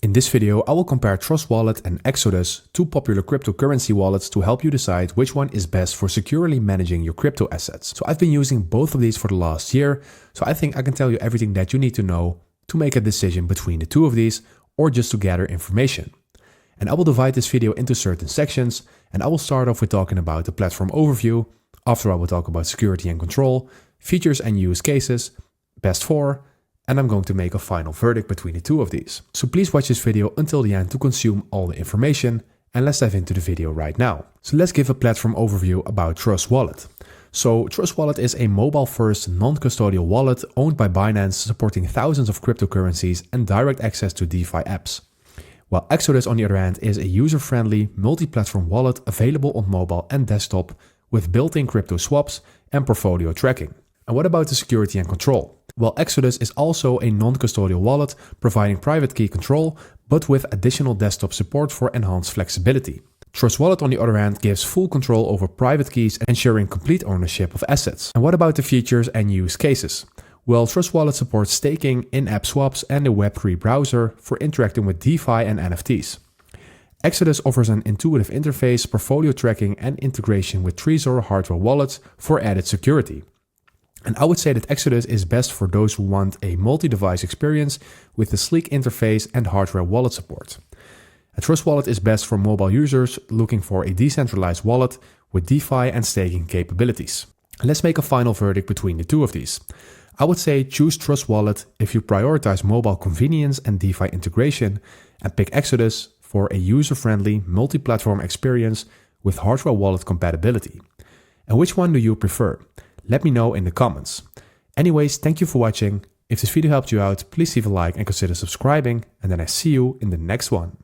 In this video, I will compare Trust Wallet and Exodus, two popular cryptocurrency wallets, to help you decide which one is best for securely managing your crypto assets. So I've been using both of these for the last year, so I think I can tell you everything that you need to know to make a decision between the two of these or just to gather information. And I will divide this video into certain sections, and I will start off with talking about the platform overview. After I will talk about security and control, features and use cases, best for, and I'm going to make a final verdict between the two of these. So please watch this video until the end to consume all the information, and let's dive into the video right now. So let's give a platform overview about Trust Wallet. So Trust Wallet is a mobile-first non-custodial wallet owned by Binance, supporting thousands of cryptocurrencies and direct access to DeFi apps. While Exodus, on the other hand, is a user-friendly, multi-platform wallet available on mobile and desktop with built-in crypto swaps and portfolio tracking. And what about the security and control? Well, Exodus is also a non-custodial wallet providing private key control, but with additional desktop support for enhanced flexibility. Trust Wallet, on the other hand, gives full control over private keys, ensuring complete ownership of assets. And what about the features and use cases? Well, Trust Wallet supports staking, in-app swaps, and a Web3 browser for interacting with DeFi and NFTs. Exodus offers an intuitive interface, portfolio tracking, and integration with Trezor hardware wallets for added security. And I would say that Exodus is best for those who want a multi-device experience with a sleek interface and hardware wallet support. A Trust Wallet is best for mobile users looking for a decentralized wallet with DeFi and staking capabilities. Let's make a final verdict between the two of these. I would say choose Trust Wallet if you prioritize mobile convenience and DeFi integration, and pick Exodus for a user-friendly multi-platform experience with hardware wallet compatibility. And which one do you prefer? Let me know in the comments. Anyways, thank you for watching. If this video helped you out, please leave a like and consider subscribing, and then I see you in the next one.